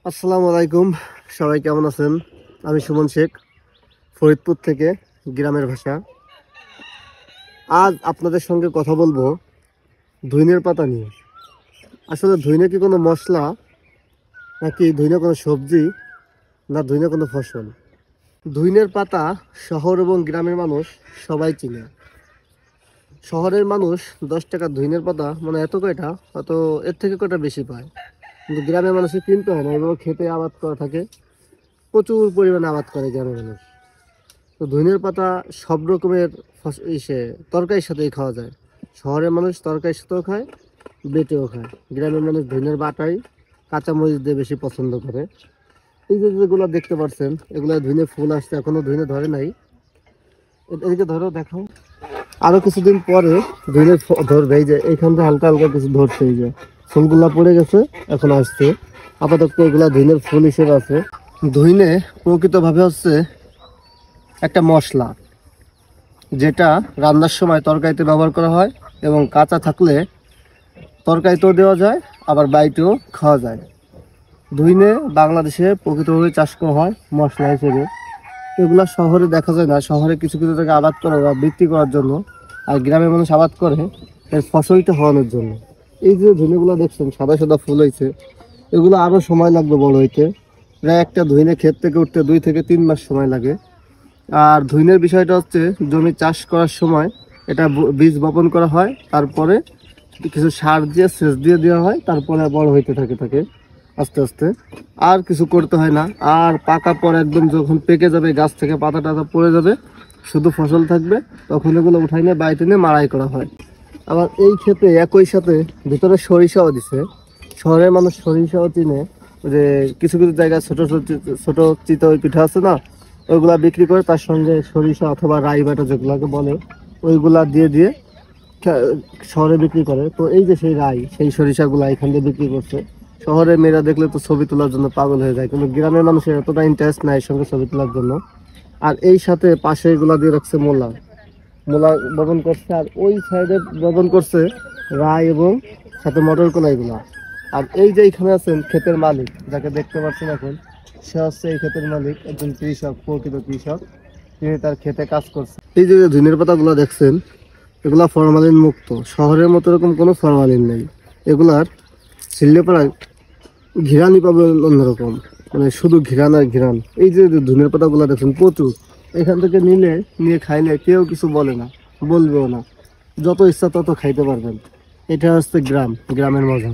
আসসালামু আলাইকুম, সবাই কেমন আছেন? আমি সুমন শেখ, ফরিদপুর থেকে, গ্রামের ভাষা। আজ আপনাদের সঙ্গে কথা বলবো ধইনের পাতা নিয়ে। আসলে ধইনে কি কোনো মশলা, নাকি ধইনে কোনো সবজি, না ধইনে কোনো ফসল? ধইনের পাতা শহর এবং গ্রামের মানুষ সবাই চিনে। শহরের মানুষ 10 টাকা ধইনের পাতা মানে এত কয়টা, হয়তো এর থেকে কয়টা বেশি পায়, কিন্তু গ্রামের মানুষের কিনতে হয় না, এগুলো খেতে আবাদ করা থাকে, প্রচুর পরিমাণে আবাদ করে গ্রামের মানুষ। তো ধইনের পাতা সব রকমের তরকারির সাথেই খাওয়া যায়। শহরের মানুষ তরকারির সাথেও খায়, বেটেও খায়। গ্রামের মানুষ ধইনের বাটাই কাঁচামরিচ দিয়ে বেশি পছন্দ করে। এই যে যেগুলো দেখতে পাচ্ছেন, এগুলো ধইনে ফুল আসছে, এখনো ধইনে ধরে নাই। এদিকে ধরো, দেখো, আরো কিছুদিন পরে ধইনে ধরবে। এই যে এইখান থেকে হালকা হালকা কিছু ধরছে, এই যে ফুলগুলা পড়ে গেছে, এখন আসছে। আপাতত এগুলা ধইনের ফুল হিসেবে আছে। ধইনে প্রকৃতভাবে হচ্ছে একটা মশলা, যেটা রান্নার সময় তরকারিতে ব্যবহার করা হয়, এবং কাঁচা থাকলে তরকারিতেও দেওয়া যায়, আবার বাইটেও খাওয়া যায়। ধইনে বাংলাদেশে প্রকৃতভাবে চাষ করা হয় মশলা হিসেবে। এগুলা শহরে দেখা যায় না, শহরে কিছু কিছু জায়গায় আবাদ করা বা বিক্রি করার জন্য, আর গ্রামের মানুষ আবাদ করে এর ফসলটা হওয়ানোর জন্য। এই যে ধইনেগুলো দেখছেন সাদা সাদা ফুল হয়েছে, এগুলো আরও সময় লাগবে বড় হইতে। প্রায় একটা ধইনে ক্ষেত থেকে উঠতে 2 থেকে 3 মাস সময় লাগে। আর ধইনের বিষয়টা হচ্ছে, জমি চাষ করার সময় এটা বীজ বপন করা হয়, তারপরে কিছু সার দিয়ে সেচ দিয়ে দেওয়া হয়, তারপরে বড় হইতে থাকে আস্তে আস্তে। আর কিছু করতে হয় না। আর পাকা পর একদম যখন পেকে যাবে, গাছ থেকে পাতা টাতা পড়ে যাবে, শুধু ফসল থাকবে, তখন এগুলো উঠাই নিয়ে বাড়িতে নিয়ে মাড়াই করা হয়। আবার এই ক্ষেতে একই সাথে ভিতরে সরিষাও দিছে। শহরের মানুষ সরিষাও চিনে, যে কিছু কিছু জায়গায় ছোট ছোট ছোট চিতই পিঠা আছে না, ওইগুলা বিক্রি করে, তার সঙ্গে সরিষা অথবা রাই বাটা যেগুলাকে বলে, ওইগুলা দিয়ে দিয়ে শহরে বিক্রি করে। তো এই যে সেই রাই, সেই সরিষাগুলা এখান দিয়ে বিক্রি করছে। শহরের মেয়েরা দেখলে তো ছবি তোলার জন্য পাগল হয়ে যায়, কিন্তু গ্রামের মানুষের এতটা ইন্টারেস্ট নাই এর সঙ্গে ছবি তোলার জন্য। আর এই সাথে পাশে এগুলা দিয়ে রাখছে মূলা বপন করছে, আর ওই সাইডে বপন করছে রাই এবং সাথে মটর কলা এগুলা। আর এই যে এখানে আছেন ক্ষেতের মালিক, যাকে দেখতে পাচ্ছেন এখন, সে হচ্ছে এই ক্ষেতের মালিক, একজন কৃষক, প্রকৃত কৃষক। তিনি তার ক্ষেতে কাজ করছে। এই যে ধইনের পাতাগুলো দেখছেন, এগুলা ফরমালিন মুক্ত। শহরের মতো এরকম কোনো ফরমালিন নেই। এগুলার ছিললে পাড়ায় ঘিরানি পাবে অন্যরকম, মানে শুধু ঘিরান আর ঘিরান। এই যে ধইনের পাতাগুলো দেখছেন প্রচুর, এখান থেকে নিয়ে খাইলে কেউ কিছু বলে না, বলবেও না, যত ইচ্ছা তত খাইতে পারবেন। এটা হচ্ছে গ্রামের মজা।